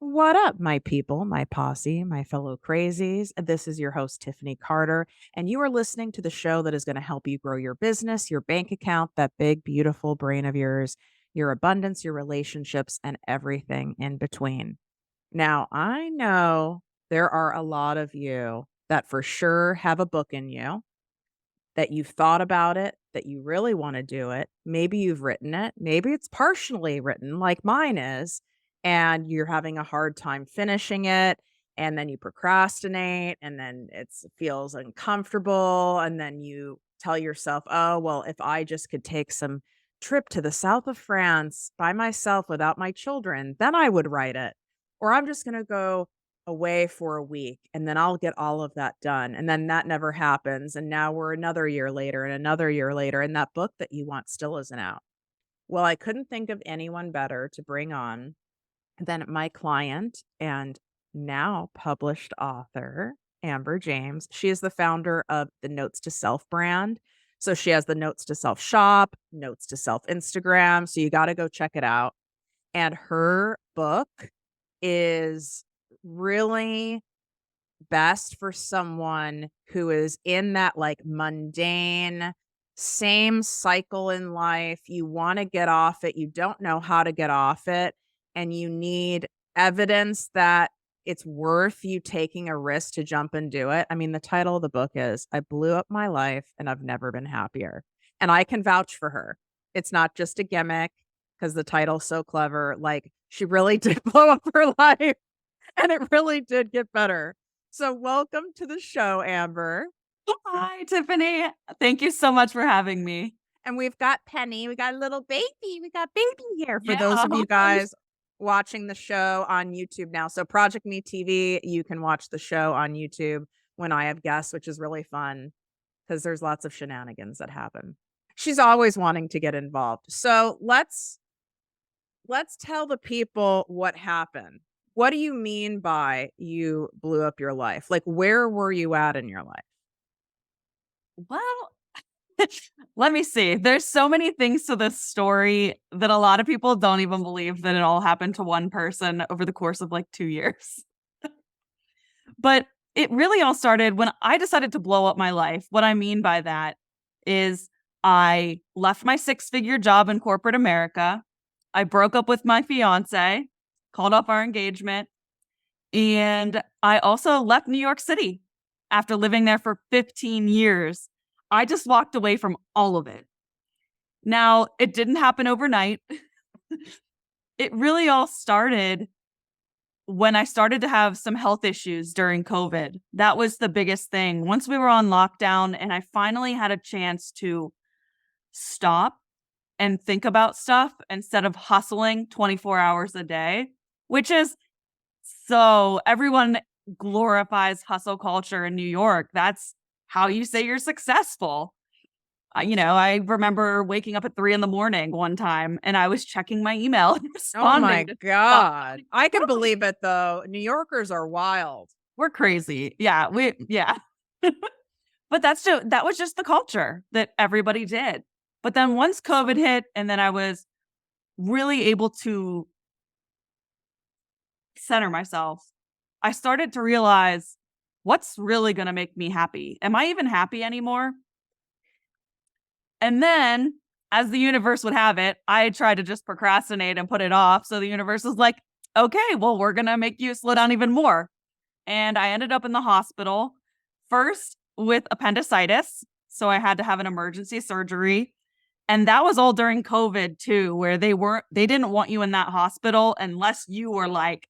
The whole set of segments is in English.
What up, my people, my posse, my fellow crazies? This is your host, Tiffany Carter, and you are listening to the show that is going to help you grow your business, your bank account, that big, beautiful brain of yours, your abundance, your relationships, and everything in between. Now, I know there are a lot of you that for sure have a book in you that you've thought about it, that you really want to do it. Maybe you've written it. Maybe it's partially written like mine is, and you're having a hard time finishing it. And then you procrastinate, and then it feels uncomfortable. And then you tell yourself, oh, well, if I just could take some trip to the south of France by myself without my children, then I would write it. Or I'm just going to go away for a week and then I'll get all of that done. And then that never happens. And now we're another year later and another year later, and that book that you want still isn't out. Well, I couldn't think of anyone better to bring on than my client and now published author, Amber James. She is the founder of the Notes to Self brand. So she has the Notes to Self shop, Notes to Self Instagram. So you got to go check it out. And her book is really best for someone who is in that like mundane same cycle in life. You want to get off it, you don't know how to get off it, and you need evidence that it's worth you taking a risk to jump and do it. I mean, the title of the book is I Blew Up My Life and I've Never Been Happier. And I can vouch for her. It's not just a gimmick because the title's so clever. Like, she really did blow up her life and it really did get better. So welcome to the show, Amber. Hi, Tiffany. Thank you so much for having me. And we've got Penny. We got a little baby. We got baby here for Yeah. those of you guys watching the show on YouTube now. So Project Me TV, you can watch the show on YouTube when I have guests, which is really fun because there's lots of shenanigans that happen. She's always wanting to get involved. So let's tell the people what happened. What do you mean by you blew up your life? Like, where were you at in your life? Well, let me see. There's so many things to this story that a lot of people don't even believe that it all happened to one person over the course of like 2 years. But it really all started when I decided to blow up my life. What I mean by that is I left my six-figure job in corporate America. I broke up with my fiance, called off our engagement, and I also left New York City after living there for 15 years. I just walked away from all of it. Now, it didn't happen overnight. It really all started when I started to have some health issues during COVID. That was the biggest thing. Once we were on lockdown and I finally had a chance to stop and think about stuff instead of hustling 24 hours a day, which is so everyone glorifies hustle culture in New York. That's how you say you're successful. I remember waking up at 3 in the morning one time and I was checking my email and Oh my responding to stuff. God. I can believe it though. New Yorkers are wild. We're crazy. Yeah. But that was just the culture that everybody did. But then once COVID hit and then I was really able to center myself, I started to realize what's really going to make me happy. Am I even happy anymore? And then, as the universe would have it, I tried to just procrastinate and put it off. So the universe was like, okay, well, we're going to make you slow down even more. And I ended up in the hospital first with appendicitis. So I had to have an emergency surgery. And that was all during COVID too, where they didn't want you in that hospital unless you were like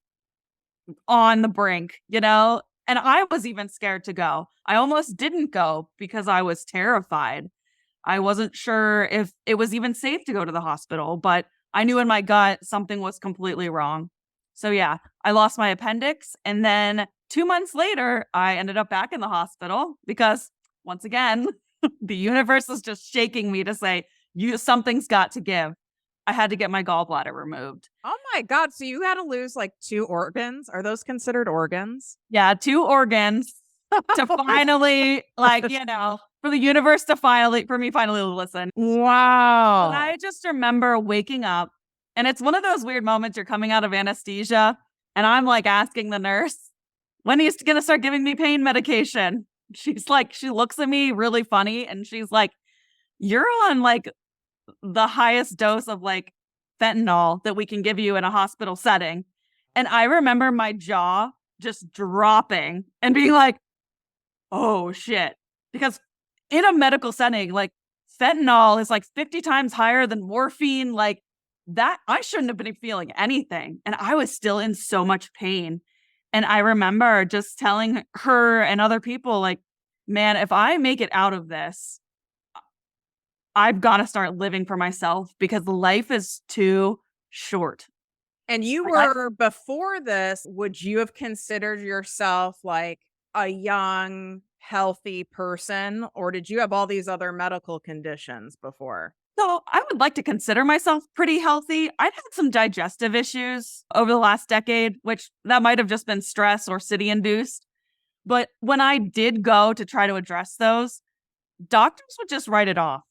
on the brink, And I was even scared to go. I almost didn't go because I was terrified. I wasn't sure if it was even safe to go to the hospital, but I knew in my gut something was completely wrong. So yeah, I lost my appendix. And then 2 months later, I ended up back in the hospital because once again, the universe was just shaking me to say, something's got to give. I had to get my gallbladder removed. Oh my God. So you had to lose like 2 organs? Are those considered organs? Yeah, 2 organs to finally, for the universe to for me finally to listen. Wow. But I just remember waking up, and it's one of those weird moments you're coming out of anesthesia, And I'm like asking the nurse, when he's going to start giving me pain medication. She's like, she looks at me really funny and she's like, you're on like the highest dose of like fentanyl that we can give you in a hospital setting. And I remember my jaw just dropping and being like, oh shit. Because in a medical setting, like fentanyl is like 50 times higher than morphine. Like that, I shouldn't have been feeling anything. And I was still in so much pain. And I remember just telling her and other people, like, man, if I make it out of this, I've got to start living for myself because life is too short. And you Like, were before this, would you have considered yourself like a young, healthy person, or did you have all these other medical conditions before? so I would like to consider myself pretty healthy. I've had some digestive issues over the last decade, which that might have just been stress or city induced. But when I did go to try to address those, doctors would just write it off.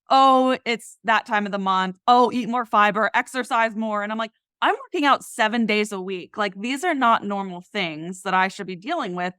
Oh, it's that time of the month. Oh, eat more fiber, exercise more. And I'm like, I'm working out 7 days a week. Like, these are not normal things that I should be dealing with.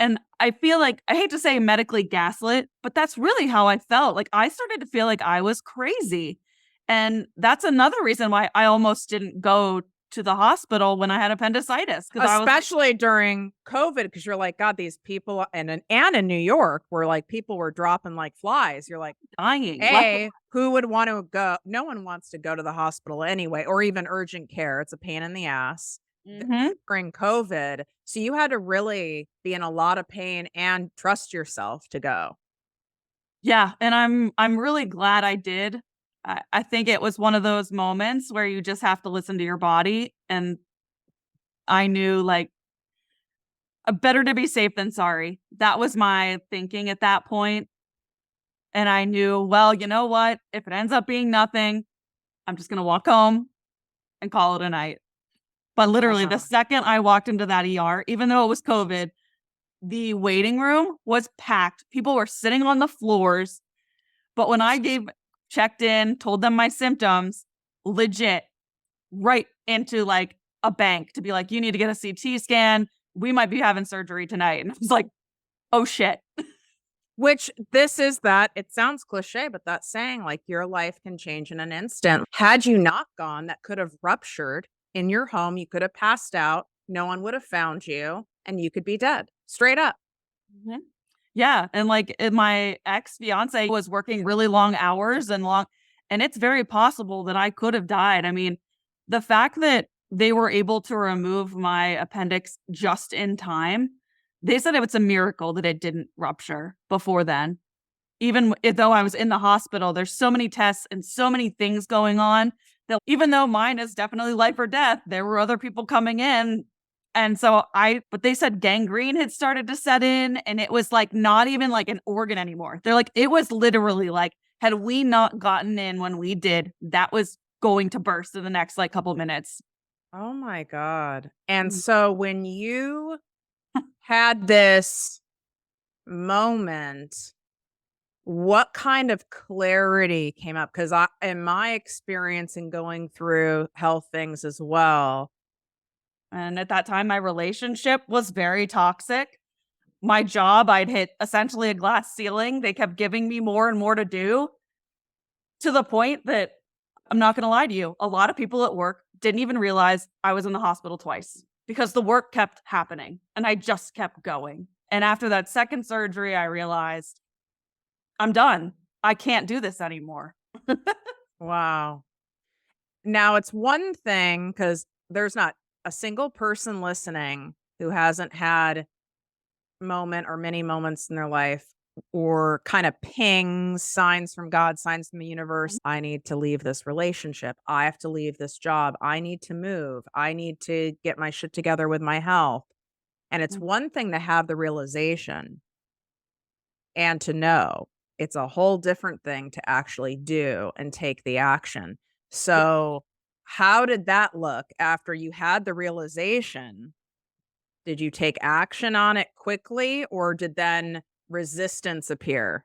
And I feel like I hate to say medically gaslit, but that's really how I felt. Like, I started to feel like I was crazy. And that's another reason why I almost didn't go to the hospital when I had appendicitis because I was like Especially during COVID, because you're like, God, these people and in New York where like people were dropping like flies. You're like, dying. Left. A, who would want to go? No one wants to go to the hospital anyway, or even urgent care. It's a pain in the ass Mhm. during COVID. So you had to really be in a lot of pain and trust yourself to go. Yeah, and I'm really glad I did. I think it was one of those moments where you just have to listen to your body, and I knew, like, better to be safe than sorry. That was my thinking at that point, and I knew, well, you know what? If it ends up being nothing, I'm just gonna walk home and call it a night. But literally, the Wow. second I walked into that ER, even though it was COVID, the waiting room was packed. People were sitting on the floors. But when I gave checked in, told them my symptoms, legit, right into like a bank to be like, you need to get a CT scan. We might be having surgery tonight. And I was like, oh shit. Which this is that it sounds cliche, but that saying like your life can change in an instant. Had you not gone, that could have ruptured in your home. You could have passed out. No one would have found you and you could be dead straight up. Mhm. Yeah. And like my ex fiance was working really long hours and it's very possible that I could have died. I mean, the fact that they were able to remove my appendix just in time, they said it's a miracle that it didn't rupture before then. Though I was in the hospital, there's so many tests and so many things going on that even though mine is definitely life or death, there were other people coming in. And so but they said gangrene had started to set in and it was like not even like an organ anymore. They're like, it was literally like, had we not gotten in when we did, that was going to burst in the next like couple minutes. Oh my God. And Mm. so when you had this moment, what kind of clarity came up? Because in my experience in going through health things as well, And at that time, my relationship was very toxic. My job, I'd hit essentially a glass ceiling. They kept giving me more and more to do to the point that I'm not going to lie to you. A lot of people at work didn't even realize I was in the hospital twice because the work kept happening and I just kept going. And after that second surgery, I realized I'm done. I can't do this anymore. wow. Now it's one thing because there's not a single person listening who hasn't had moment or many moments in their life or kind of pings, signs from God, signs from the universe. I need to leave this relationship. I have to leave this job. I need to move. I need to get my shit together with my health. And it's one thing to have the realization and to know. It's a whole different thing to actually do and take the action. So, how did that look after you had the realization? Did you take action on it quickly or did then resistance appear?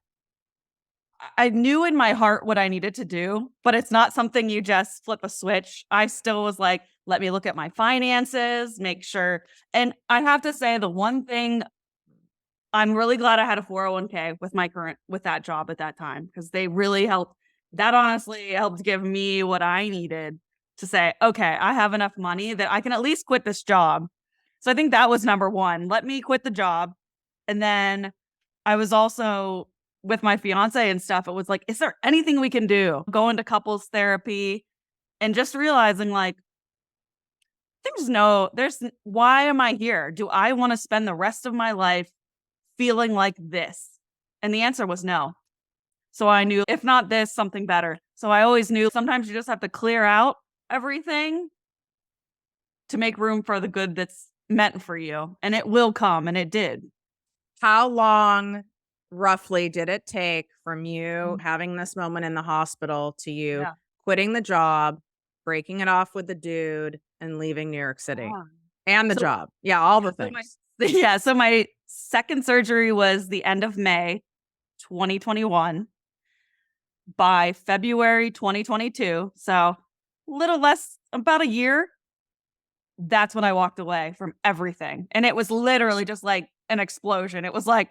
I knew in my heart what I needed to do, but it's not something you just flip a switch. I still was like, let me look at my finances, make sure. And I have to say, the one thing I'm really glad I had a 401k with with that job at that time because they really helped. That honestly helped give me what I needed to say, okay, I have enough money that I can at least quit this job. So I think that was number one. Let me quit the job. And then I was also with my fiance and stuff. It was like, is there anything we can do? Going to couples therapy and just realizing like, why am I here? Do I want to spend the rest of my life feeling like this? And the answer was no. So I knew if not this, something better. So I always knew sometimes you just have to clear out everything to make room for the good that's meant for you. And it will come. And it did. How long roughly did it take from you Mm. having this moment in the hospital to you Yeah. quitting the job, breaking it off with the dude, and leaving New York City? Ah. And the So job. Yeah, all yeah, the so my things. yeah, so my second surgery was the end of May 2021. By February 2022, so little less about a year, that's when I walked away from everything. And it was literally just like an explosion. It was like,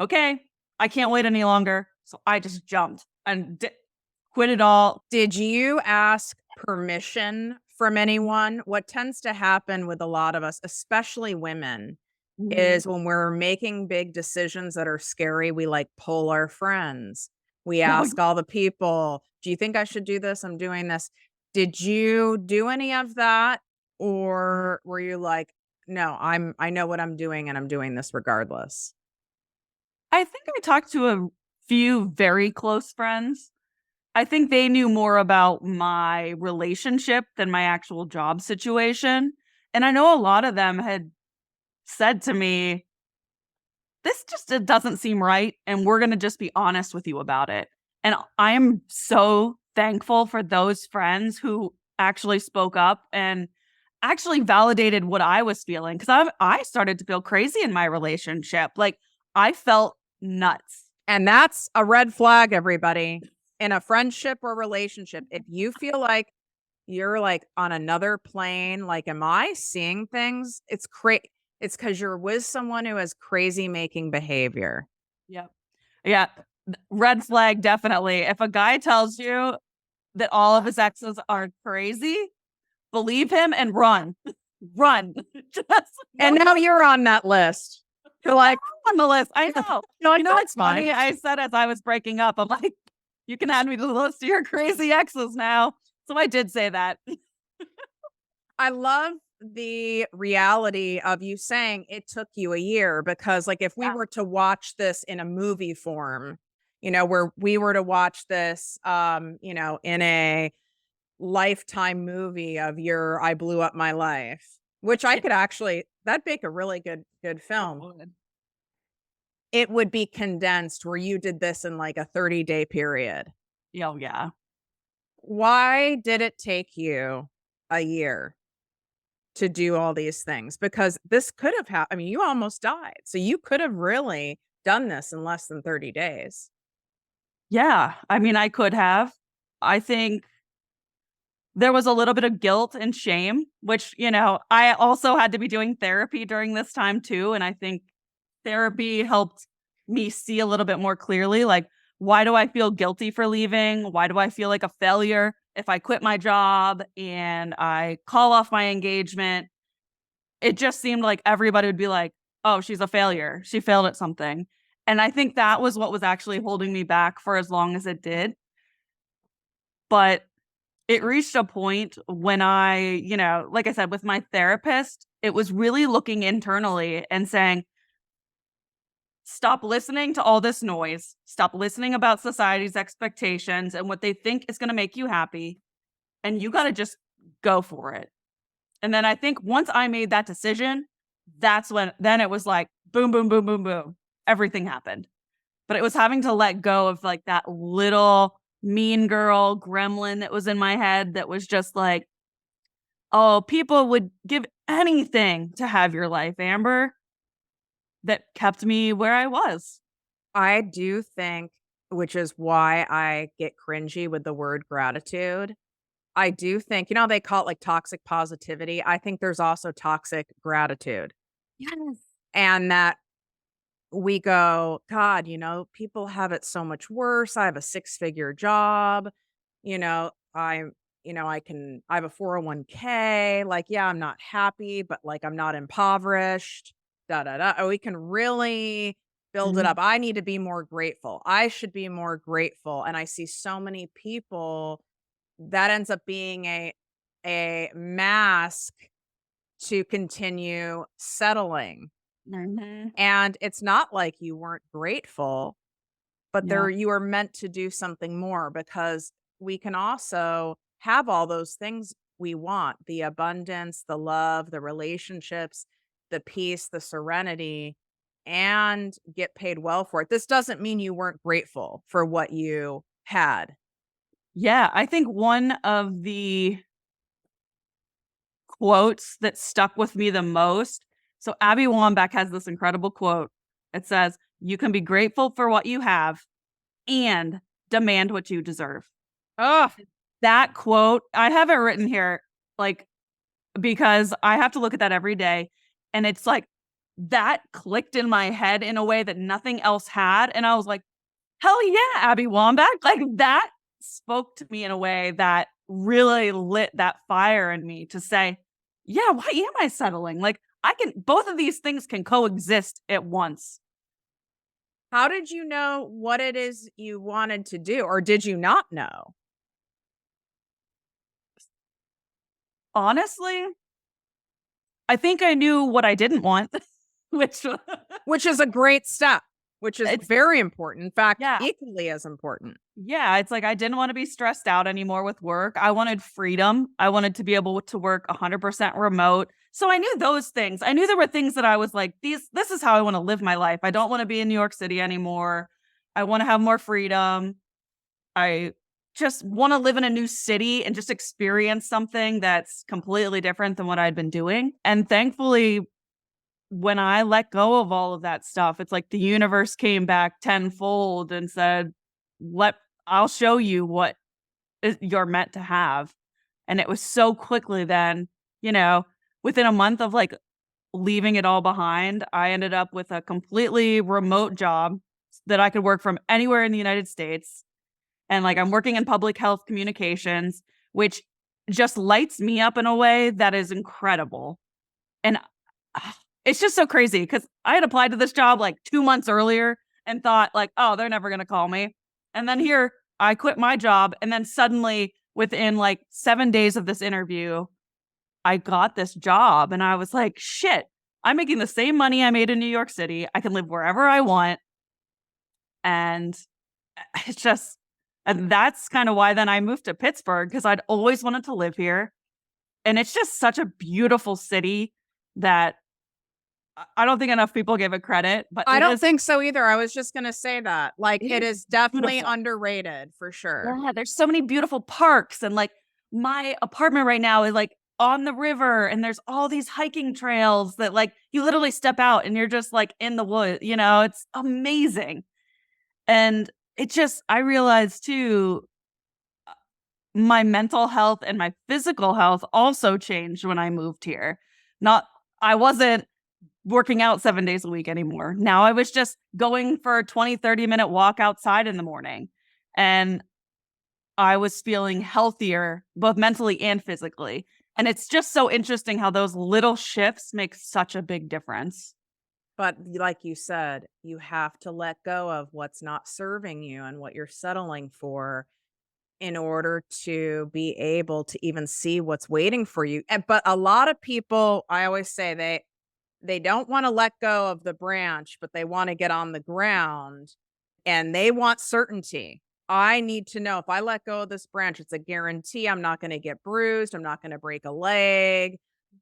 okay, I can't wait any longer. So I just jumped and quit it all. Did you ask permission from anyone? What tends to happen with a lot of us, especially women, Mhm. is when we're making big decisions that are scary, we like pull our friends. We No, ask all the people, "Do you think I should do this? I'm doing this." Did you do any of that? Or were you like, "No, I know what I'm doing and I'm doing this regardless." I think I talked to a few very close friends. I think they knew more about my relationship than my actual job situation. And I know a lot of them had said to me, this just it doesn't seem right, and we're gonna just be honest with you about it. And I am so thankful for those friends who actually spoke up and actually validated what I was feeling because I started to feel crazy in my relationship. Like I felt nuts. And that's a red flag, everybody. In a friendship or relationship, if you feel like you're, like, on another plane, like, "Am I seeing things?" It's because 'cause you're with someone who has crazy making behavior. Yep. Yeah. Red flag, definitely. If a guy tells you that all of his exes are crazy, believe him and run. Run. Just And don't now you're on that list. You're now like I'm on the list. I know. you're You like, know what's "That's fine." funny? I said as I was breaking up, I'm like, "You can add me to the list of your crazy exes now." So I did say that. I love the reality of you saying it took you a year because, like, if we Yeah. were to watch this in a movie form, where we were to watch this, in a Lifetime movie of your "I blew up my life," which I Yeah. could actually that'd make a really good It film. would. It would be condensed where you did this in, like, a 30-day period. Yeah, oh, yeah. Why did it take you a year to do all these things? Because this could have I mean, you almost died, so you could have really done this in less than 30 days. Yeah. I mean, I could have. I think there was a little bit of guilt and shame, which, I also had to be doing therapy during this time too, and I think therapy helped me see a little bit more clearly, like, why do I feel guilty for leaving? Why do I feel like a failure if I quit my job and I call off my engagement? It just seemed like everybody would be like, "Oh, she's a failure. She failed at something." And I think that was what was actually holding me back for as long as it did. But it reached a point when like I said, with my therapist, it was really looking internally and saying, stop listening to all this noise. Stop listening about society's expectations and what they think is going to make you happy. And you got to just go for it. And then I think once I made that decision, then it was like boom, boom, boom, boom, boom. Everything happened. But it was having to let go of like that little mean girl gremlin that was in my head that was just like, oh, people would give anything to have your life, Amber, that kept me where I was. I do think which is why I get cringy with the word gratitude. I do think, they call it like toxic positivity. I think there's also toxic gratitude. Yes. And that we go, God, people have it so much worse. I have a six-figure job. I'm, I have a 401k. Like, yeah, I'm not happy, but like, I'm not impoverished. Da da da. Oh, we can really build it up. Mhm. I need to be more grateful. I should be more grateful. And I see so many people that ends up being a mask to continue settling. Mhm. And it's not like you weren't grateful, but Yeah. you are meant to do something more because we can also have all those things we want, the abundance, the love, the relationships, the peace, the serenity, and get paid well for it. This doesn't mean you weren't grateful for what you had. Yeah, I think one of the quotes that stuck with me the most. So Abby Wambach has this incredible quote. It says, "You can be grateful for what you have and demand what you deserve." Oh, That quote, I have it written here, like, because I have to look at that every day, and it's like that clicked in my head in a way that nothing else had, and I was like, "Hell yeah, Abby Wambach." Like, that spoke to me in a way that really lit that fire in me to say, "Yeah, why am I settling? Like, I can both of these things can coexist at once." how did you know what it is you wanted to do, or did you not know? Honestly, I think I knew what I didn't want, which Which is a great step, which is it's very important. In fact, yeah. equally as important. Yeah, it's like I didn't wanna be stressed out anymore with work. I wanted freedom. I wanted to be able to work 100% remote. So I knew those things. I knew there were things that I was like, this is how I wanna live my life. I don't wanna be in New York City anymore. I wanna have more freedom. I just wanna live in a new city and just experience something that's completely different than what I'd been doing. And thankfully, when I let go of all of that stuff, it's like the universe came back tenfold and said, "Let I'll show you what you're meant to have." And it was so quickly then, you know, within a month of like leaving it all behind, I ended up with a completely remote job that I could work from anywhere in the United States. And like I'm working in public health communications, which just lights me up in a way that is incredible. And it's just so crazy because I had applied to this job like 2 months earlier and thought like, oh, they're never gonna call me. And then here I quit my job, and then suddenly within like 7 days of this interview, I got this job, and I was like, shit, I'm making the same money I made in New York City. I can live wherever I want, and it's just, and that's kind of why then I moved to Pittsburgh because I'd always wanted to live here, and it's just such a beautiful city that I don't think enough people give it credit, but I it don't is think so either. I was just gonna say that. Like, it it is is definitely beautiful. underrated for sure. Yeah, there's so many beautiful parks, and, like, my apartment right now is, like, on the river, and there's all these hiking trails that, like, you literally step out and you're just, like, in the wood, it's amazing, and it just I realized too, my mental health and my physical health also changed when I moved here. Not I wasn't working out 7 days a week anymore. Now I was just going for a 20, 30-minute walk outside in the morning, and I was feeling healthier, both mentally and physically. And it's just so interesting how those little shifts make such a big difference. But like you said, you have to let go of what's not serving you and what you're settling for in order to be able to even see what's waiting for you. But a lot of people, I always say they don't wanna let go of the branch, but they wanna get on the ground, and they want certainty. I need to know if I let go of this branch, it's a guarantee I'm not gonna get bruised, I'm not gonna break a leg.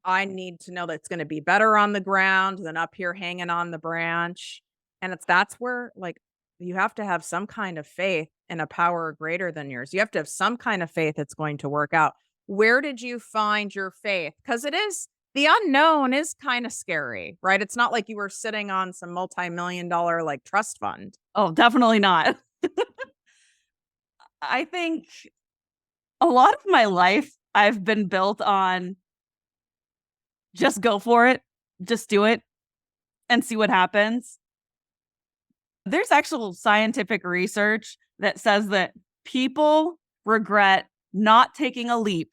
I need to know that it's gonna be better on the ground than up here hanging on the branch, and that's where, like, you have to have some kind of faith in a power greater than yours. You have to have some kind of faith it's going to work out. Where did you find your faith? Because it is the unknown is kinda scary, right? It's not like you were sitting on some multi-million dollar, like, trust fund. Oh, definitely not. I think a lot of my life I've been built on just go for it, just do it and see what happens. There's actual scientific research that says that people regret not taking a leap,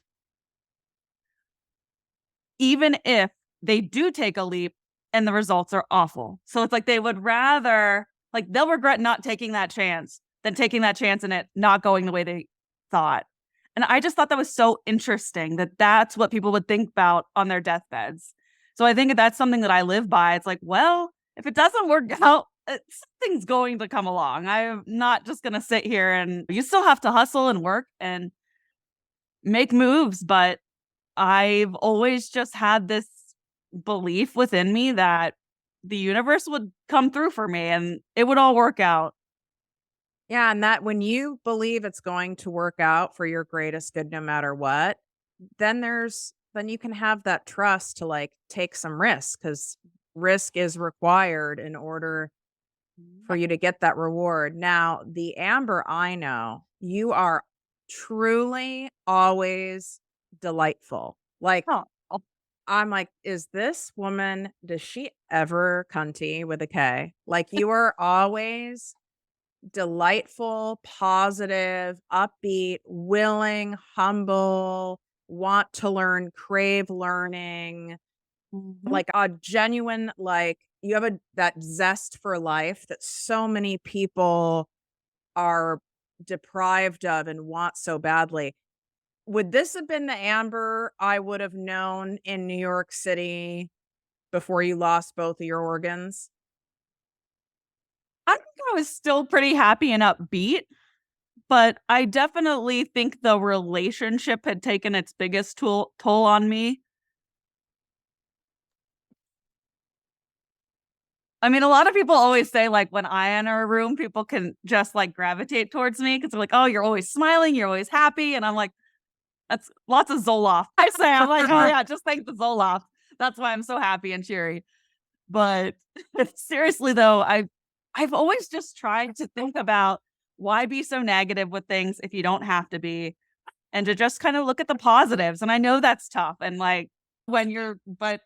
even if they do take a leap and the results are awful. So it's like they would rather, like, they'll regret not taking that chance than taking that chance and it not going the way they thought. And I just thought that was so interesting that that's what people would think about on their deathbeds. So I think that's something that I live by. It's like, well, if it doesn't work out, something's going to come along. I'm not just going to sit here, and you still have to hustle and work and make moves. But I've always just had this belief within me that the universe would come through for me and it would all work out. Yeah, and that when you believe it's going to work out for your greatest good no matter what, then you can have that trust to like take some risk because risk is required in order for you to get that reward. Now, the Amber I know, you are truly always delightful. Like Oh, I'm like, is this woman, does she ever cunty with a K? Like you are always delightful, positive, upbeat, willing, humble, want to learn, crave learning, mhm. like a genuine, like you have that zest for life that so many people are deprived of and want so badly. Would this have been the Amber I would have known in New York City before you lost both of your organs? I think I was still pretty happy and upbeat, but I definitely think the relationship had taken its biggest toll on me. I mean, a lot of people always say, like, when I enter a room, people can just, like, gravitate towards me because 'cause they're like, "Oh, you're always smiling, you're always happy," and I'm like, "That's lots of Zoloft." I say, I'm like, "Oh, yeah, just thank the Zoloft. That's why I'm so happy and cheery." But seriously, though, I've always just tried to think about why be so negative with things if you don't have to be, and to just kind of look at the positives, and I know that's tough, and, like, but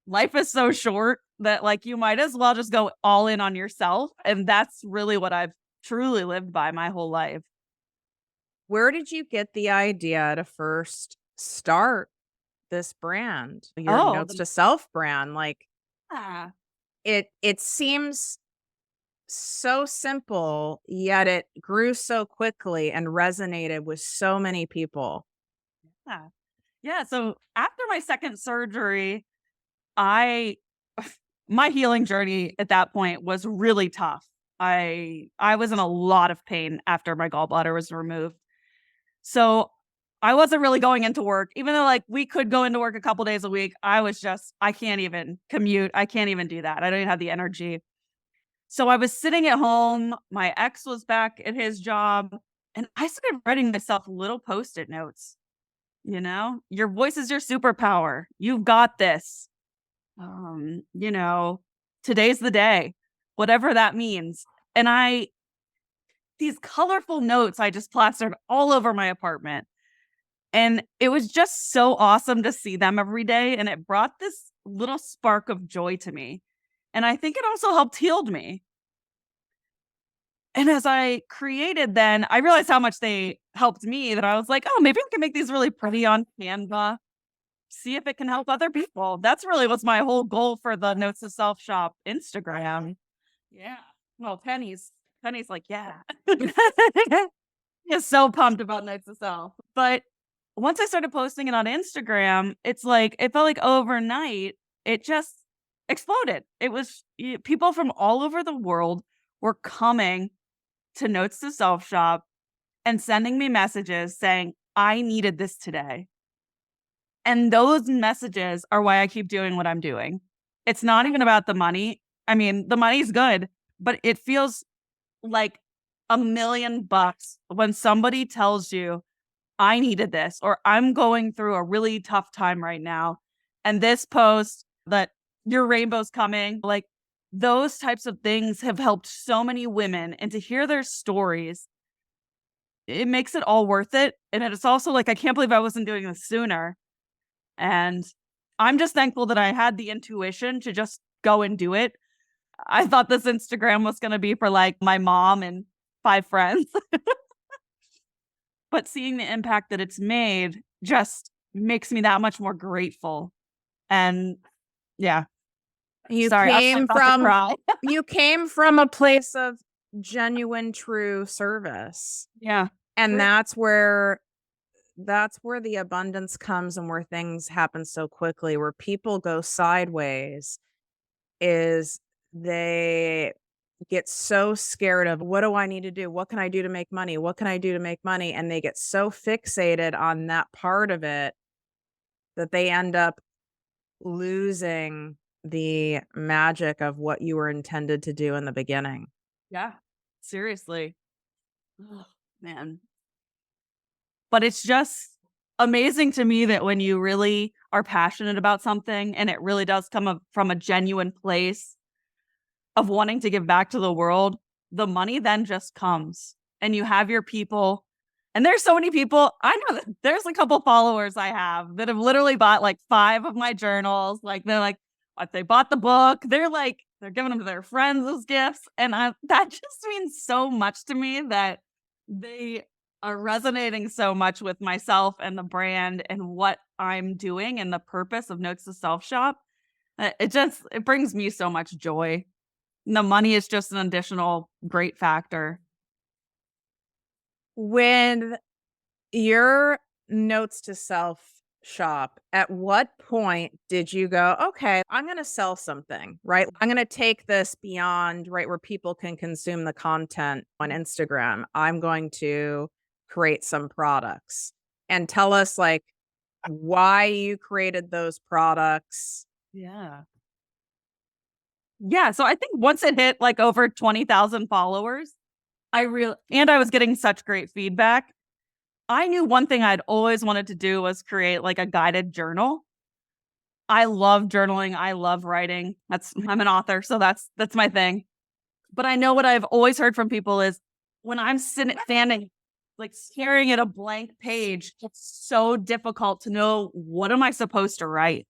life is so short that, like, you might as well just go all in on yourself, and that's really what I've truly lived by my whole life. Where did you get the idea to first start this brand, your Oh, notes the to self brand? Like yeah, it seems so simple, yet it grew so quickly and resonated with so many people. yeah. Yeah, so after my 2nd surgery, I my healing journey at that point was really tough. I was in a lot of pain after my gallbladder was removed. So, I wasn't really going into work, even though, like, we could go into work a couple days a week. I can't even commute. I can't even do that. I don't even have the energy. So, I was sitting at home. My ex was back at his job, and I started writing myself little Post-it notes, you know? "Your voice is your superpower. You've got this." You know, "Today's the day," whatever that means. And these colorful notes I just plastered all over my apartment. And it was just so awesome to see them every day, and it brought this little spark of joy to me. And I think it also helped healed me. And as I created then, I realized how much they helped me that I was like, "Oh, maybe I can make these really pretty on Canva, see if it can help other people." That's really what's my whole goal for the Notes to Self shop Instagram. Yeah. Well, Penny's like, "Yeah." Is so pumped about Notes to Self. But once I started posting it on Instagram, it's like it felt like overnight, it just exploded. It was people from all over the world were coming to Notes to Self shop and sending me messages saying, "I needed this today." And those messages are why I keep doing what I'm doing. It's not even about the money. I mean, the money's good, but it feels like $1,000,000 when somebody tells you, "I needed this," or "I'm going through a really tough time right now, and this post that your rainbow's coming," like, those types of things have helped so many women, and to hear their stories it makes it all worth it. And it's also like, I can't believe I wasn't doing this sooner. And I'm just thankful that I had the intuition to just go and do it. I thought this Instagram was going to be for like my mom and 5 friends, but seeing the impact that it's made just makes me that much more grateful. And yeah, You sorry, I'm like came about to from cry. you came from a place of genuine true service. Yeah. And Sure. that's where the abundance comes and where things happen so quickly, where people go sideways is they get so scared of what do I need to do? What can I do to make money? What can I do to make money? And they get so fixated on that part of it that they end up losing the magic of what you were intended to do in the beginning. Yeah. Seriously. Ugh, man. But it's just amazing to me that when you really are passionate about something and it really does from a genuine place of wanting to give back to the world, the money then just comes and you have your people. And there's so many people. I know that there's a couple followers I have that have literally bought like 5 of my journals. Like they're like, what they bought the book. They're giving them to their friends as gifts. And that just means so much to me that they are resonating so much with myself and the brand and what I'm doing and the purpose of Notes to Self Shop. It brings me so much joy. And the money is just an additional great factor. When your notes to self shop, at what point did you go, okay, I'm going to sell something, right? I'm going to take this beyond, right, where people can consume the content on Instagram. I'm going to create some products and tell us like why you created those products. Yeah. Yeah, so I think once it hit like over 20,000 followers, I was getting such great feedback. I knew one thing I'd always wanted to do was create like a guided journal. I love journaling, I love writing. I'm an author, so that's my thing. But I know what I've always heard from people is when I'm standing like staring at a blank page, it's so difficult to know what am I supposed to write.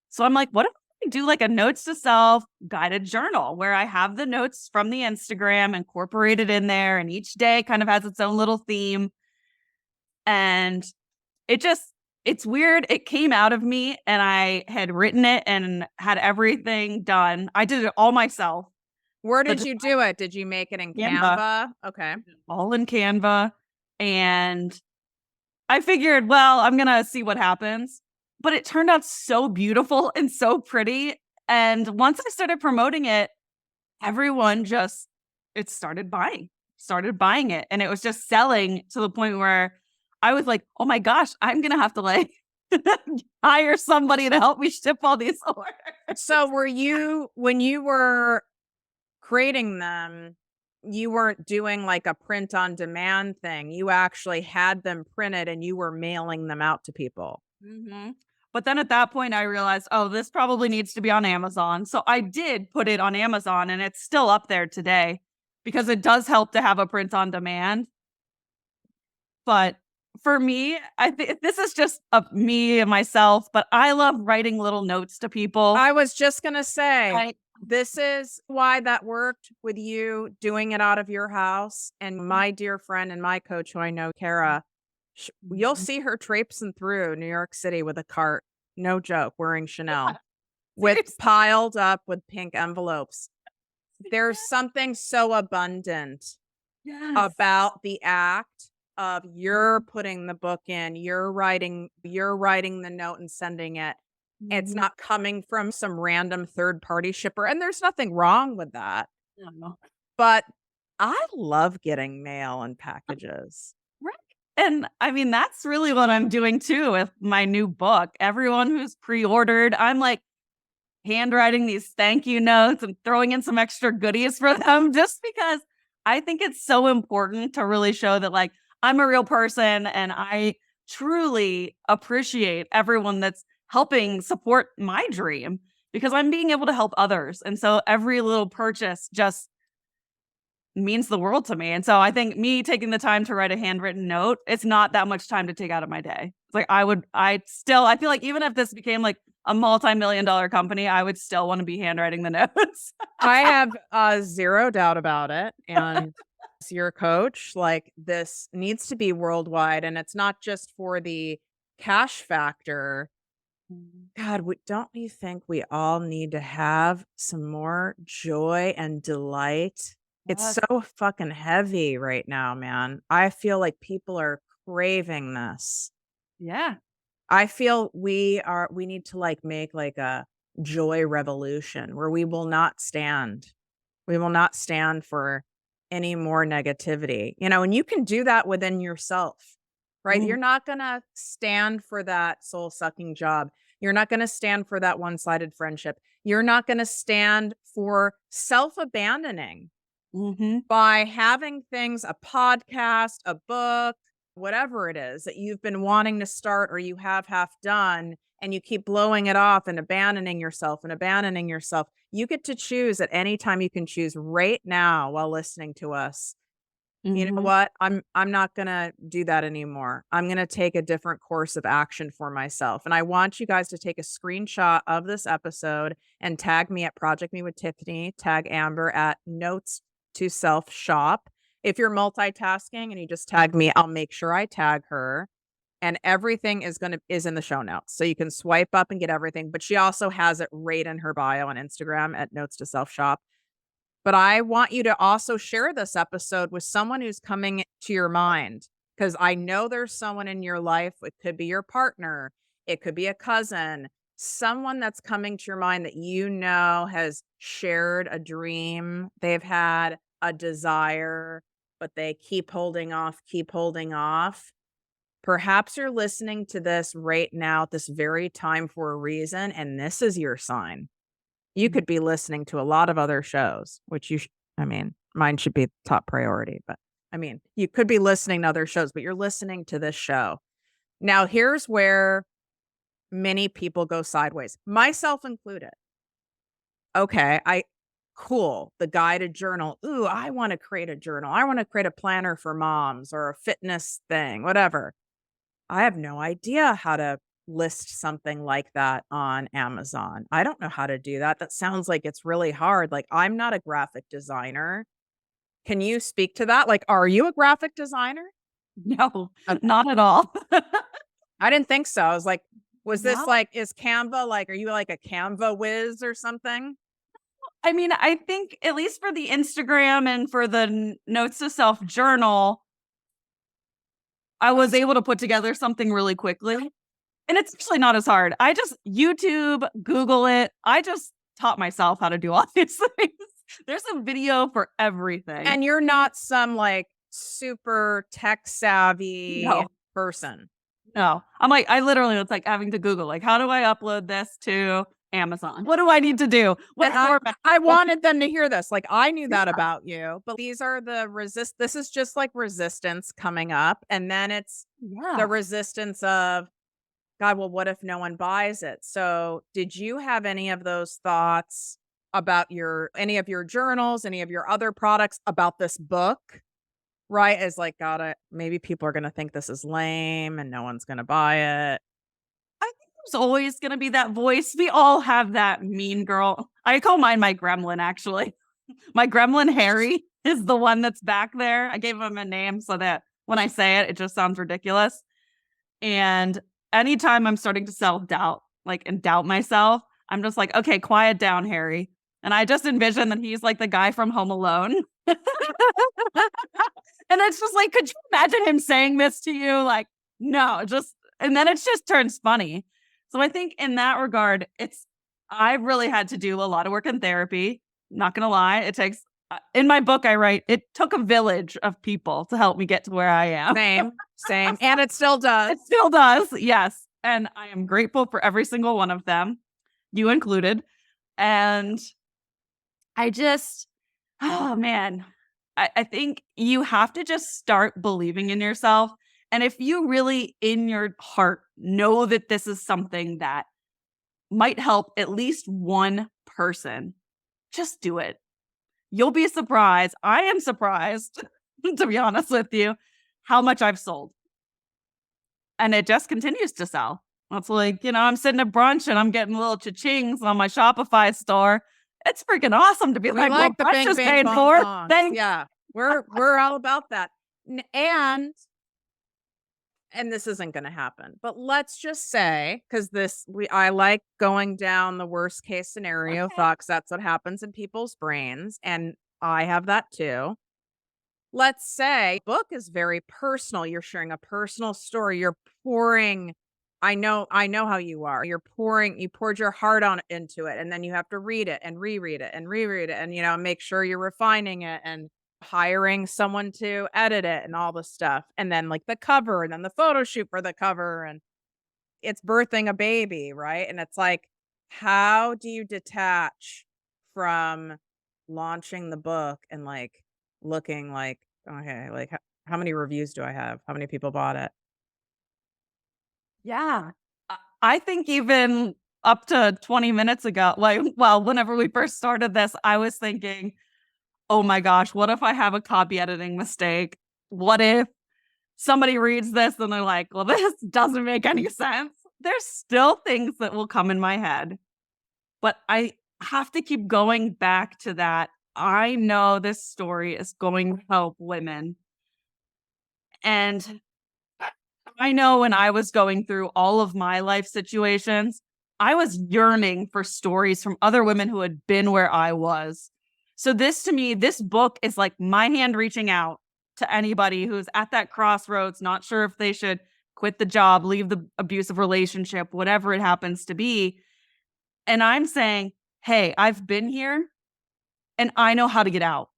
So I'm like, what if I do like a notes to self guided journal where I have the notes from the Instagram incorporated in there and each day kind of has its own little theme. And it's weird. It came out of me and I had written it and had everything done. I did it all myself. Where The did you do it? Did you make it in Canva, Canva? Okay. all in Canva. And I figured, well, I'm going to see what happens. But it turned out so beautiful and so pretty. And once I started promoting it, everyone just it started buying it. And it was just selling to the point where I was like, oh my gosh, I'm going to have to like hire somebody to help me ship all these orders. So when you were creating them, you weren't doing like a print on demand thing. You actually had them printed and you were mailing them out to people. Mhm. But then at that point, I realized, oh, this probably needs to be on Amazon. So I did put it on Amazon and it's still up there today because it does help to have a print on demand. But for me, I think this is just me and myself, but I love writing little notes to people. I was just going to say, I, this is why that worked with you doing it out of your house. And my dear friend and my coach, who I know, Kara, you'll see her traipsing through New York City with a cart, no joke, wearing Chanel, with seriously, piled up with pink envelopes. There's something so abundant yes. about the act of you're putting the book in, you're writing the note and sending it. It's Mhm. not coming from some random third party shipper, and there's nothing wrong with that. No. But I love getting mail and packages. Right. And I mean, that's really what I'm doing too with my new book. Everyone who's pre ordered, I'm like, handwriting these thank you notes and throwing in some extra goodies for them just because I think it's so important to really show that like I'm a real person and I truly appreciate everyone that's helping support my dream because I'm being able to help others. And so every little purchase just means the world to me. And so I think me taking the time to write a handwritten note, it's not that much time to take out of my day. It's like I feel like even if this became like a multi-million-dollar company, I would still want to be handwriting the notes. I have, zero doubt about it, and as your coach, like, this needs to be worldwide, and it's not just for the cash factor. Mhm. God, don't you think we all need to have some more joy and delight? It's Yes. so fucking heavy right now, man. I feel like people are craving this. Yeah. I feel we need to, like, make, like, a joy revolution where we will not stand. We will not stand for any more negativity, and you can do that within yourself, right? Mhm. You're not gonna stand for that soul-sucking job. You're not gonna stand for that one-sided friendship. You're not gonna stand for self-abandoning Mhm. by having things, a podcast, a book, whatever it is that you've been wanting to start or you have half done, and you keep blowing it off and abandoning yourself and abandoning yourself. You get to choose at any time you can choose right now while listening to us. You know Mhm. what? I'm not gonna do that anymore. I'm gonna take a different course of action for myself. And I want you guys to take a screenshot of this episode and tag me at Project Me with Tiffany, tag Amber at Notes to Self Shop. If you're multitasking and you just tag me, I'll make sure I tag her. And everything is in the show notes. So you can swipe up and get everything. But she also has it right in her bio on Instagram at Notes to Self Shop. But I want you to also share this episode with someone who's coming to your mind, because I know there's someone in your life. It could be your partner, it could be a cousin, someone that's coming to your mind that has shared a dream. They've had a desire, but they keep holding off, keep holding off. Perhaps you're listening to this right now at this very time for a reason, and this is your sign. You could be listening to a lot of other shows, which I mean, mine should be top priority, but I mean, you could be listening to other shows, but you're listening to this show. Now, here's where many people go sideways, myself included. Okay, cool, the guided journal. Ooh, I want to create a journal. I want to create a planner for moms or a fitness thing, whatever. I have no idea how to list something like that on Amazon. I don't know how to do that. That sounds like it's really hard. Like, I'm not a graphic designer. Can you speak to that? Like, are you a graphic designer? No, Okay. not at all. I didn't think so. I was like, was this No. like, is Canva like, are you like a Canva whiz or something? I mean, I think at least for the Instagram and for the notes to self journal, I was able to put together something really quickly. And it's actually not as hard. I just YouTube, Google it. I just taught myself how to do all these things. There's a video for everything. And you're not some like super tech savvy No, person. no. I'm like, I literally was like having to Google, like, how do I upload this to Amazon? What do I need to do? And What format? I wanted them to hear this, like, I knew that Yeah. about you, but these are this is just like resistance coming up, and then it's the Yeah. resistance of, "God, well, what if no one buys it?" So, did you have any of those thoughts about any of your journals, any of your other products, about this book, right? As like, "God, maybe people are gonna think this is lame and no one's gonna buy it." I think there's always gonna be that voice. We all have that mean girl. I call mine my gremlin, actually. My gremlin Harry is the one that's back there. I gave him a name so that when I say it, it just sounds ridiculous. And anytime I'm starting to self-doubt, like, and doubt myself, I'm just like, "Okay, quiet down, Harry." And I just envision that he's like the guy from Home Alone. And it's just like, could you imagine him saying this to you? Like, no, just and then it just turns funny. So I think in that regard, I really had to do a lot of work in therapy. Not gonna lie, it takes in my book I write, it took a village of people to help me get to where I am. Same, same, and it still does. It still does, yes, and I am grateful for every single one of them, you included, and I just oh, man. I think you have to just start believing in yourself, and if you really, in your heart, know that this is something that might help at least one person, just do it. You'll be surprised. I am surprised, to be honest with you, how much I've sold. And it just continues to sell. It's like, I'm sitting at brunch and I'm getting little cha-chings on my Shopify store. It's freaking awesome to be We like, well, like the brunch bing, is bing, paid bong, for. bongs. Thanks. Yeah. We're all about that. And this isn't gonna happen, but let's just say, because I like going down the worst case scenario Okay. thought, 'cause that's what happens in people's brains, and I have that too. Let's say book is very personal. You're sharing a personal story. You're pouring I know how you are. You poured your heart on into it, and then you have to read it and reread it and reread it and make sure you're refining it and hiring someone to edit it and all the stuff. And then like the cover and then the photo shoot for the cover and it's birthing a baby, right? And it's like, how do you detach from launching the book and like looking like, okay, like how many reviews do I have? How many people bought it? Yeah. I think even up to 20 minutes ago, like, well, whenever we first started this, I was thinking, oh my gosh, what if I have a copy editing mistake? What if somebody reads this and they're like, well, this doesn't make any sense? There's still things that will come in my head, but I have to keep going back to that. I know this story is going to help women. And I know when I was going through all of my life situations, I was yearning for stories from other women who had been where I was. So this to me, this book is like my hand reaching out to anybody who's at that crossroads, not sure if they should quit the job, leave the abusive relationship, whatever it happens to be. And I'm saying, hey, I've been here and I know how to get out.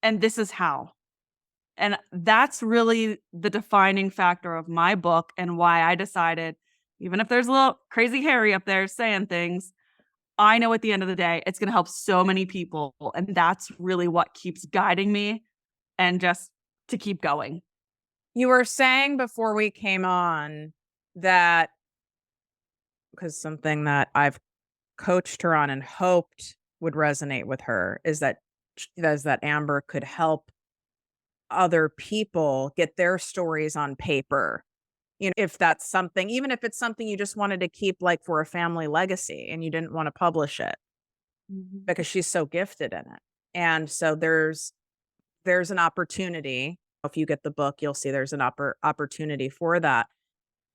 And this is how. And that's really the defining factor of my book and why I decided, even if there's a little crazy Harry up there saying things, I know at the end of the day, it's going to help so many people. And that's really what keeps guiding me and just to keep going. You were saying before we came on that because something that I've coached her on and hoped would resonate with her is that Amber could help other people get their stories on paper. If that's something, even if it's something you just wanted to keep like for a family legacy and you didn't want to publish it Mhm. because she's so gifted in it. And so there's an opportunity. If you get the book, you'll see there's an opportunity for that.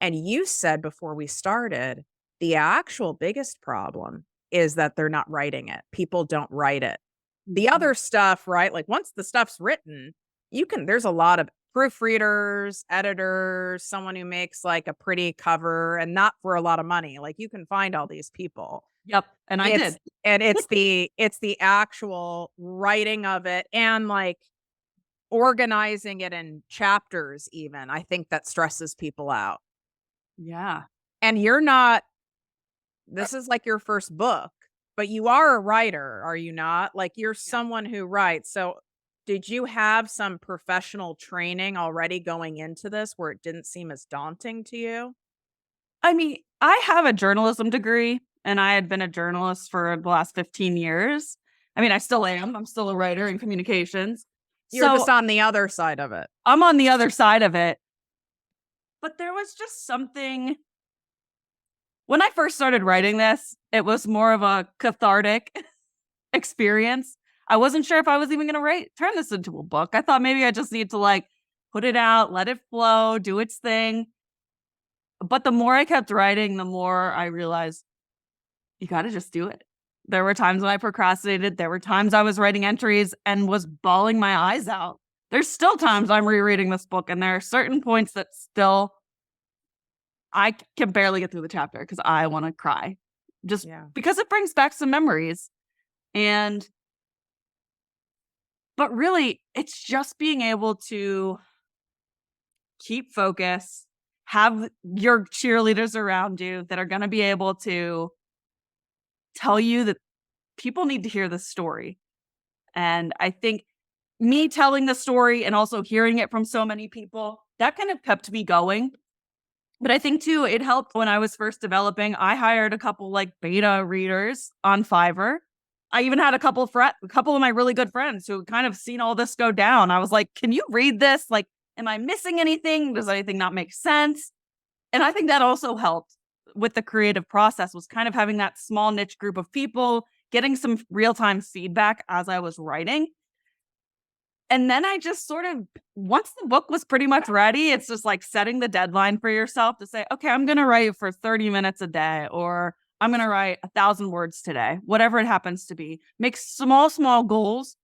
And you said before we started, the actual biggest problem is that they're not writing it. People don't write it. The Mhm. other stuff, right? Like once the stuff's written, there's a lot of proofreaders, editors, someone who makes like a pretty cover and not for a lot of money. Like you can find all these people. Yep. And I It's did. and it's the actual writing of it and like organizing it in chapters even. I think that stresses people out. Yeah. And you're not this is like your first book, but you are a writer, are you not? Like you're Yeah. someone who writes. So did you have some professional training already going into this where it didn't seem as daunting to you? I mean, I have a journalism degree and I had been a journalist for the last 15 years. I mean, I still am. I'm still a writer in communications. You're So just on the other side of it. I'm on the other side of it. But there was just something when I first started writing this, it was more of a cathartic experience. I wasn't sure if I was even going to turn this into a book. I thought maybe I just need to like put it out, let it flow, do its thing. But the more I kept writing, the more I realized you got to just do it. There were times when I procrastinated. There were times I was writing entries and was bawling my eyes out. There's still times I'm rereading this book, and there are certain points that still I can barely get through the chapter because I want to cry just Yeah. because it brings back some memories. And, but really, it's just being able to keep focus, have your cheerleaders around you that are going to be able to tell you that people need to hear this story. And I think me telling the story and also hearing it from so many people, that kind of kept me going. But I think too, it helped when I was first developing. I hired a couple like beta readers on Fiverr. I even had a couple of my really good friends who kind of seen all this go down. I was like, "Can you read this? Like, am I missing anything? Does anything not make sense?" And I think that also helped with the creative process was kind of having that small niche group of people, getting some real-time feedback as I was writing. And then I just sort of once the book was pretty much ready, it's just like setting the deadline for yourself to say, "Okay, I'm gonna write for 30 minutes a day," or "I'm gonna write 1,000 words today," whatever it happens to be. Make small, small goals.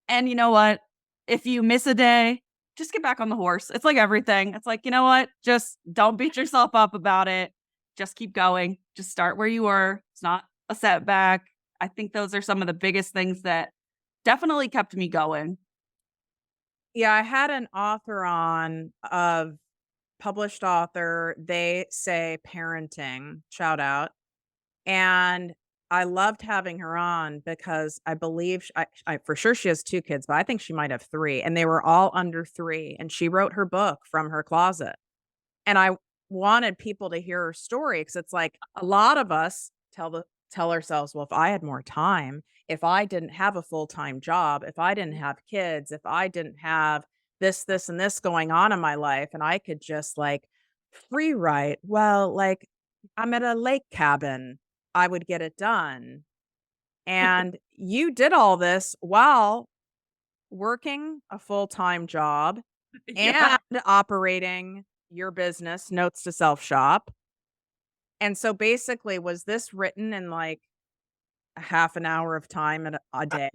And you know what? If you miss a day, just get back on the horse. It's like everything. It's like, you know what? Just don't beat yourself up about it. Just keep going. Just start where you were. It's not a setback. I think those are some of the biggest things that definitely kept me going. Yeah, I had an author on, of published author, they say parenting, shout out. And I loved having her on because I believe I for sure she has 2 kids, but I think she might have 3, and they were all under 3, and she wrote her book from her closet. And I wanted people to hear her story because it's like a lot of us tell ourselves, "Well, if I had more time, if I didn't have a full-time job, if I didn't have kids, if I didn't have this, and this going on in my life, and I could just, like, free write, well, like, I'm at a lake cabin, I would get it done." And you did all this while working a full-time job Yeah. and operating your business, Notes to Self Shop. And so basically, was this written in like a half an hour of time at a day?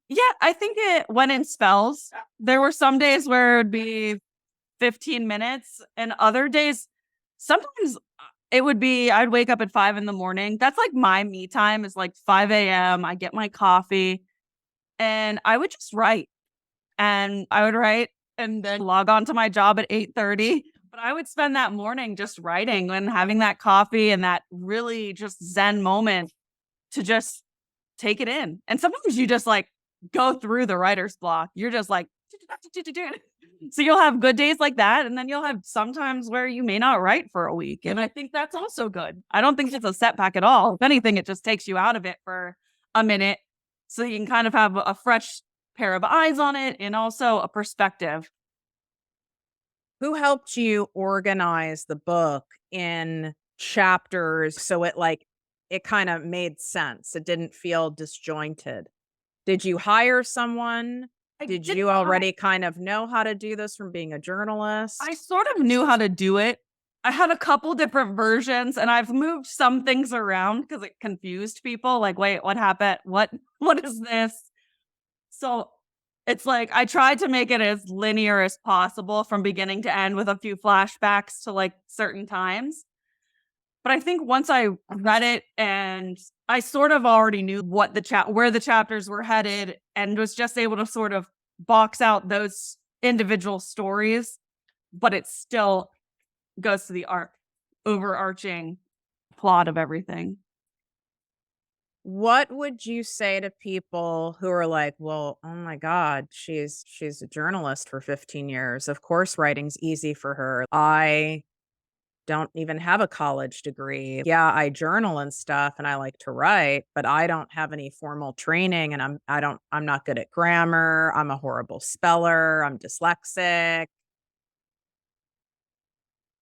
Yeah, I think it went in spells. There were some days where it would be 15 minutes, and other days, sometimes it would be I'd wake up at 5 in the morning. That's like my me time is like 5 a.m. I get my coffee and I would just write. And I would write and then log on to my job at 8:30. But I would spend that morning just writing and having that coffee and that really just zen moment to just take it in. And sometimes you just like go through the writer's block. You're just like, so you'll have good days like that. And then you'll have sometimes where you may not write for a week. And I think that's also good. I don't think it's a setback at all. If anything, it just takes you out of it for a minute so you can kind of have a fresh pair of eyes on it and also a perspective. Who helped you organize the book in chapters so it kind of made sense? It didn't feel disjointed. Did you hire someone? I Did did you not already kind of know how to do this from being a I journalist? sort of knew how to do it. I had a couple different versions and I've moved some things around because it confused people. Like, wait, what happened? What is this? So it's like I tried to make it as linear as possible from beginning to end with a few flashbacks to like certain times. But I think once I read it and I sort of already knew what where the chapters were headed and was just able to sort of box out those individual stories, but it still goes to the overarching plot of everything. What would you say to people who are like, "Well, oh my god, she's a journalist for 15 years. Of course writing's easy for her. I don't even have a college degree. Yeah, I journal and stuff and I like to write, but I don't have any formal training and I'm not good at grammar. I'm a horrible speller. I'm dyslexic."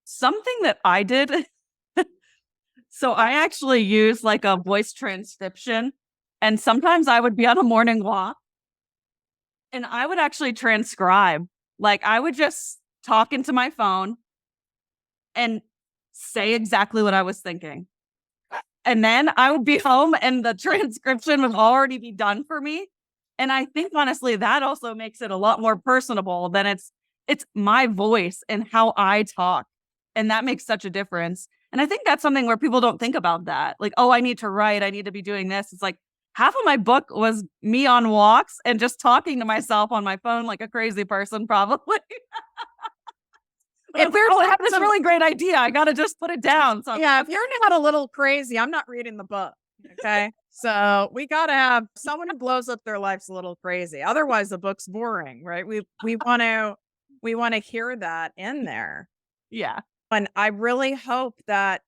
Something that I did, so I actually use like a voice transcription, and sometimes I would be on a morning walk and I would actually transcribe. Like I would just talk into my phone and say exactly what I was thinking. And then I would be home and the transcription would already be done for me. And I think honestly that also makes it a lot more personable than it's my voice and how I talk. And that makes such a difference. And I think that's something where people don't think about that. Like, oh, I need to write, I need to be doing this. It's like half of my book was me on walks and just talking to myself on my phone like a crazy person, probably. But I If was like, there's oh, I have this some really great idea. I gotta just put it down. So I'm Yeah, if like, you're not a little crazy, I'm not reading the book, okay? So, we gotta have someone who blows up their life's a little crazy, otherwise the book's boring, right? We wanna hear that in there, yeah. and I really hope that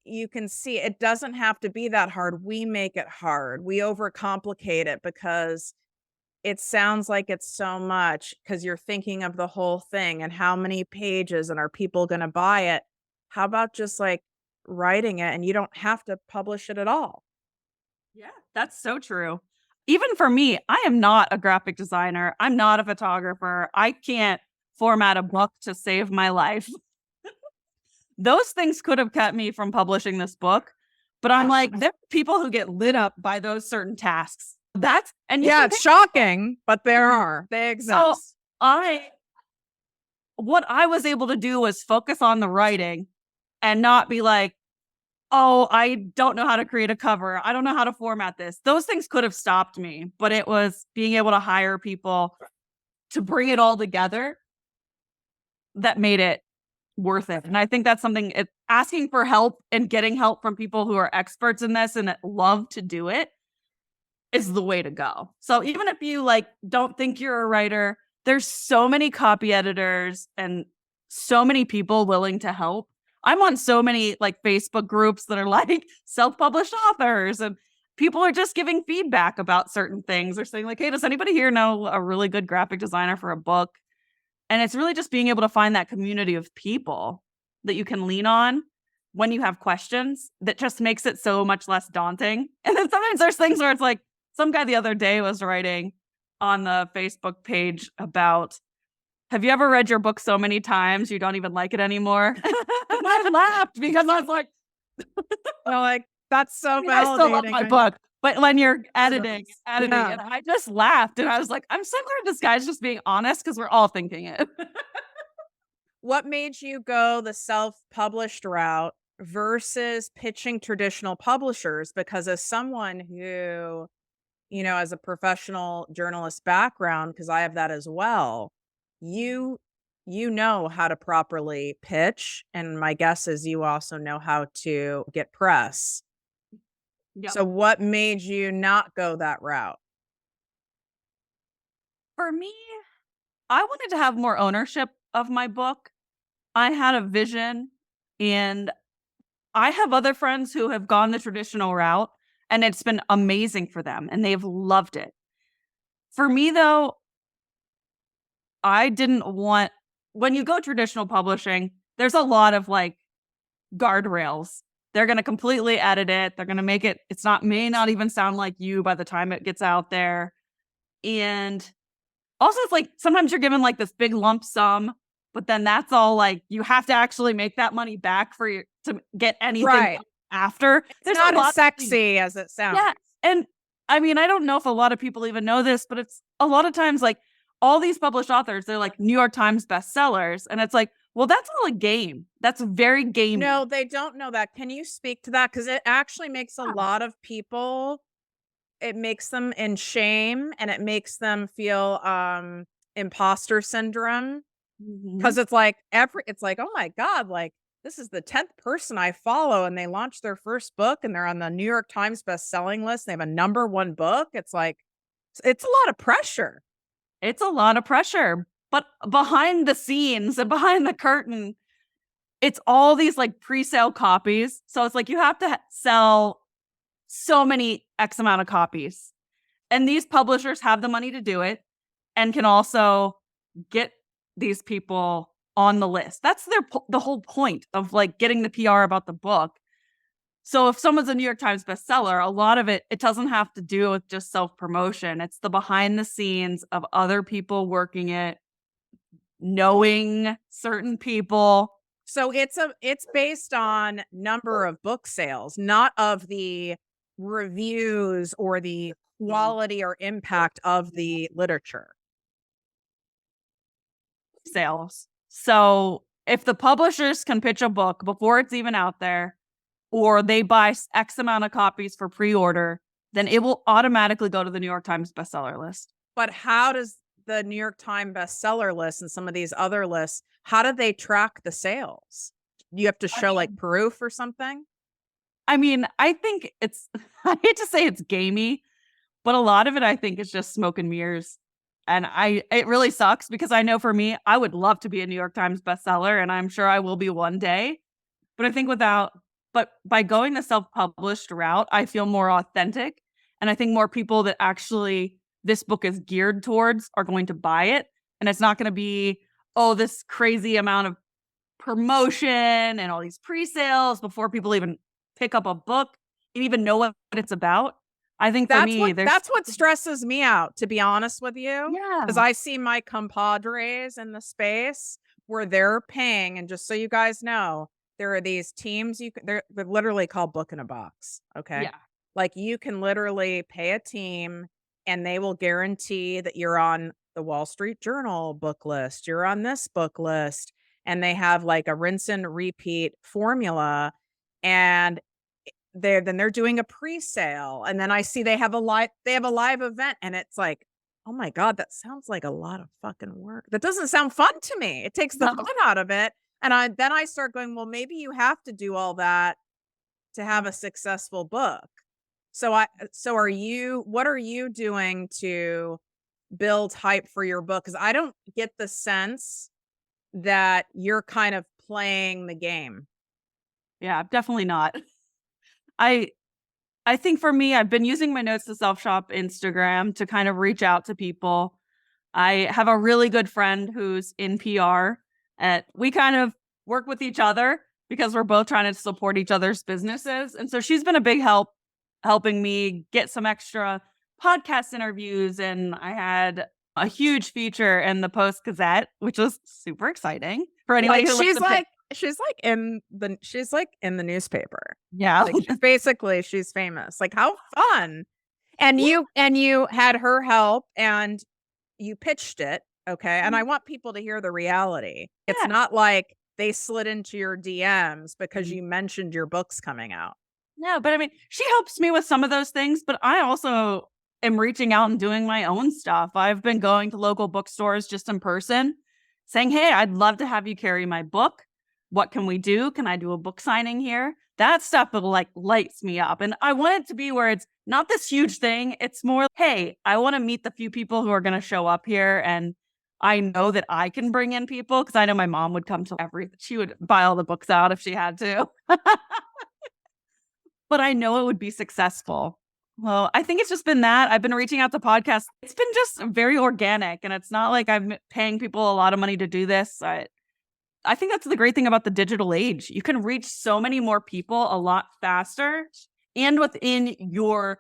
you can see it doesn't have to be that hard. We make it hard. We overcomplicate it because it sounds like it's so much because you're thinking of the whole thing and how many pages and are people gonna buy it. How about just, like, writing it and you don't have to publish it at all? Yeah, that's so true. Even for me, I am not a graphic designer. I'm not a photographer. I can't format a book to save my life. Those things could have kept me from publishing this book, but I'm like, there are people who get lit up by those certain tasks. That's and you Yeah, can it's pay shocking, but there people. are. They So exist. I what I was able to do was focus on the writing and not be like, "Oh, I don't know how to create a cover. I don't know how to format this." Those things could have stopped me, but it was being able to hire people to bring it all together that made it worth it. And I think that's something asking for help and getting help from people who are experts in this and that love to do it is the way to go. So even if you like don't think you're a writer, there's so many copy editors and so many people willing to help. I'm on so many like Facebook groups that are like self-published authors and people are just giving feedback about certain things. They're saying like, "Hey, does anybody here know a really good graphic designer for a book?" And it's really just being able to find that community of people that you can lean on when you have questions that just makes it so much less daunting. And then sometimes there's things where it's like, some guy the other day was writing on the Facebook page about, have you ever read your book so many times you don't even like it anymore? And I laughed because I was like, Well, like, that's I so mean, I still love validating. my book. But when you're editing, Yeah. and I just laughed and I was like, I'm so glad this guy's just being honest because we're all thinking it. What made you go the self-published route versus pitching traditional publishers? Because as someone who, as a professional journalist background, because I have that as well, you know how to properly pitch, and my guess is you also know how to get press. Yep. So what made you not go that route? For me, I wanted to have more ownership of my book. I had a vision, and I have other friends who have gone the traditional route, and it's been amazing for them, and they've loved it. For me, though, I didn't want when you go traditional publishing, there's a lot of, like, guardrails. They're gonna completely edit it, they're gonna make it it's not may not even sound like you by the time it gets out there, and also, it's like sometimes you're given like this big lump sum, but then that's all like you have to actually make that money back for your to get anything Right. after. It's There's a not as lot of things. sexy as it sounds. Yeah. And I mean, I don't know if a lot of people even know this, but it's a lot of times like all these published authors, they're like New York Times bestsellers. And it's like, well, that's all a game. That's very gamey. No, they don't know that. Can you speak to that? Because it actually makes a Yeah. lot of people it makes them in shame and it makes them feel, imposter syndrome. Mhm. Because it's like, "Oh my god, like, this is the 10th person I follow, and they launched their first book, and they're on the New York Times best-selling list. They have a number 1 book." It's like it's a lot of pressure. It's a lot of pressure. But behind the scenes and behind the curtain, it's all these, like, pre-sale copies, so it's like you have to sell so many X amount of copies, and these publishers have the money to do it and can also get these people on the list. That's the whole point of, like, getting the PR about the book. So if someone's a New York Times bestseller, a lot of it doesn't have to do with just self-promotion, it's the behind the scenes of other people working it, knowing certain people. So it's based on number of book sales, not of the reviews or the quality or impact of the literature. Sales. So if the publishers can pitch a book before it's even out there, or they buy X amount of copies for pre-order, then it will automatically go to the New York Times bestseller list. But how does the New York Times bestseller list and some of these other lists, how do they track the sales? You have to I show like mean, proof or something? I think it's I hate to say it's gamey, but a lot of it I think is just smoke and mirrors. And it really sucks because I know for me, I would love to be a New York Times bestseller and I'm sure I will be one day. But I think without But by going the self-published route, I feel more authentic. And I think more people that actually this book is geared towards are going to buy it. And it's not going to be, oh, this crazy amount of promotion and all these pre-sales before people even pick up a book and even know what it's about. I think for me, there's that's what stresses me out, to be honest with you, because yeah, I see my compadres in the space where they're paying, and just so you guys know, there are these teams they're literally called Book in a Box, okay? yeah, Like, you can literally pay a team, and they will guarantee that you're on the Wall Street Journal book list, you're on this book list, and they have, like, a rinse and repeat formula, and they're doing a pre-sale, and then I see they have a live event, and it's like, "Oh my god, that sounds like a lot of fucking work." That doesn't sound fun to me. It takes the no, fun out of it, and I start going, "Well, maybe you have to do all that to have a successful book." So are you what are you doing to build hype for your book? Because I don't get the sense that you're kind of playing the game. yeah, definitely not. I I think for me, I've been using my Notes to Self Shop Instagram to kind of reach out to people. I have a really good friend who's in PR, and we kind of work with each other because we're both trying to support each other's businesses. And so she's been a big help helping me get some extra podcast interviews. And I had a huge feature in the Post Gazette, which was super exciting for anybody Like, who looks at she's like in the newspaper. yeah. Like, she's famous. Like, how fun. And you had her help, and you pitched it, okay? And I want people to hear the reality. It's Yeah. not like they slid into your DMs because Mhm. you mentioned your book's coming out. No, but I mean, she helps me with some of those things, but I also am reaching out and doing my own stuff. I've been going to local bookstores just in person saying, "Hey, I'd love to have you carry my book. What can we do? Can I do a book signing here?" That stuff will like lights me up. And I want it to be where it's not this huge thing. It's more, hey, I want to meet the few people who are going to show up here. And I know that I can bring in people because I know my mom would come to she would buy all the books out if she had to. But I know it would be successful. Well, I think it's just been that. I've been reaching out to podcasts. It's been just very organic, and it's not like I'm paying people a lot of money to do this. I think that's the great thing about the digital age. You can reach so many more people a lot faster and within your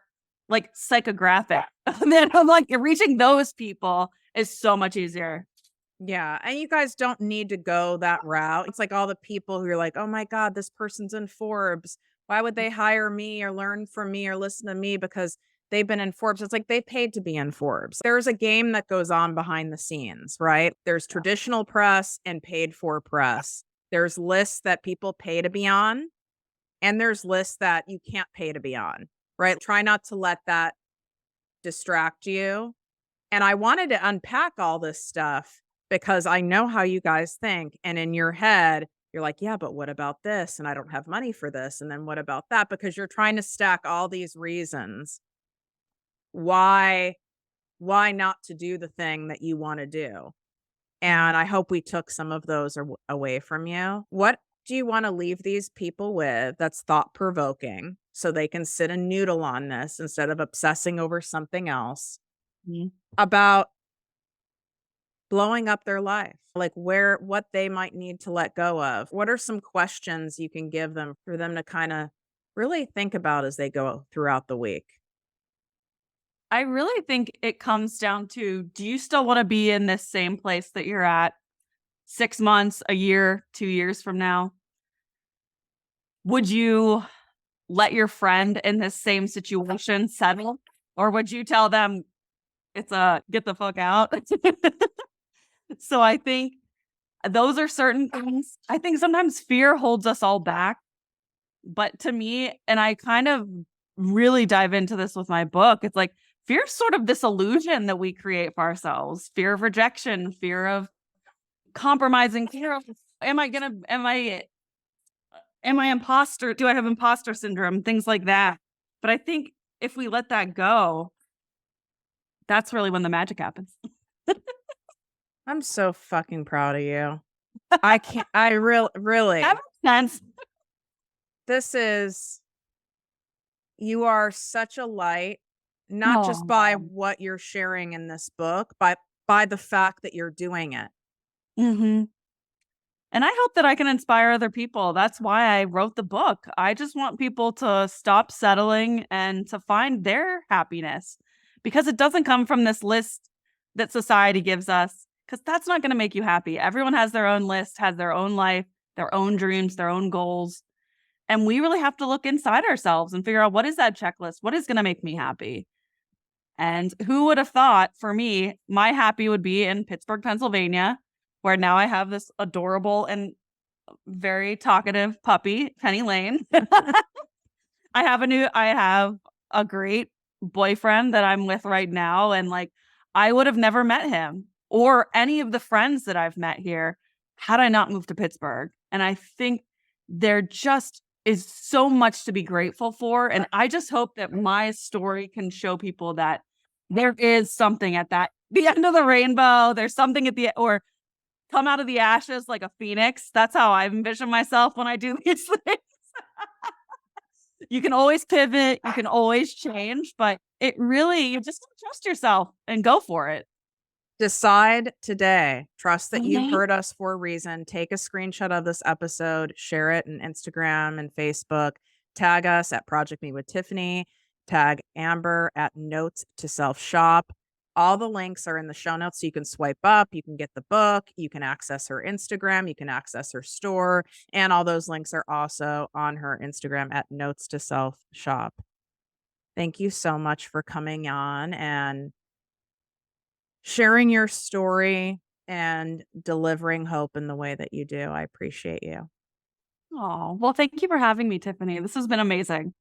like psychographic. And then I'm like, you're reaching those people is so much easier. Yeah, and you guys don't need to go that route. It's like all the people who are like, "Oh my god, this person's in Forbes. Why would they hire me or learn from me or listen to me because they've been in Forbes?" It's like they paid to be in Forbes. There's a game that goes on behind the scenes, right? There's traditional press and paid for press. There's lists that people pay to be on, and there's lists that you can't pay to be on, right? Try not to let that distract you. And I wanted to unpack all this stuff because I know how you guys think. And in your head, you're like, yeah, but what about this? And I don't have money for this. And then what about that? Because you're trying to stack all these reasons why not to do the thing that you want to do. And I hope we took some of those away from you. What do you want to leave these people with that's thought provoking so they can sit and noodle on this instead of obsessing over something else Mhm. about blowing up their life, like what they might need to let go of? What are some questions you can give them for them to kinda really think about as they go throughout the week? I really think it comes down to, do you still want to be in this same place that you're at 6 months, a year, 2 years from now? Would you let your friend in this same situation settle? Or would you tell them it's a get the fuck out? So I think those are certain things. I think sometimes fear holds us all back. But to me, and I kind of really dive into this with my book, it's like fear is sort of this illusion that we create for ourselves. Fear of rejection, fear of compromising, fear of am I imposter? Do I have imposter syndrome? Things like that. But I think if we let that go, that's really when the magic happens. I'm so fucking proud of you. I can't I really That makes sense. This is you are such a light, not just by Oh. what you're sharing in this book, but by the fact that you're doing it. Mhm. And I hope that I can inspire other people. That's why I wrote the book. I just want people to stop settling and to find their happiness because it doesn't come from this list that society gives us, because that's not going to make you happy. Everyone has their own list, has their own life, their own dreams, their own goals. And we really have to look inside ourselves and figure out, what is that checklist? What is going to make me happy? And who would have thought, for me, my happy would be in Pittsburgh, Pennsylvania, where now I have this adorable and very talkative puppy, Penny Lane. I have a great boyfriend that I'm with right now, and, like, I would have never met him or any of the friends that I've met here had I not moved to Pittsburgh. And I think there just is so much to be grateful for, and I just hope that my story can show people that there is something at the end of the rainbow. There's something at the or come out of the ashes like a phoenix. That's how I envision myself when I do these things. You can always pivot, you can always change, but it really you just gotta trust yourself and go for it. Decide today. Trust that you Mhm. heard us for a reason. Take a screenshot of this episode, share it in Instagram and Facebook. Tag us at Project Meet with Tiffany. Tag Amber at Notes to Self Shop. All the links are in the show notes. So you can swipe up, you can get the book, you can access her Instagram, you can access her store, and all those links are also on her Instagram at Notes to Self Shop. Thank you so much for coming on and sharing your story and delivering hope in the way that you do. I appreciate you. Aw, well, thank you for having me, Tiffany. This has been amazing.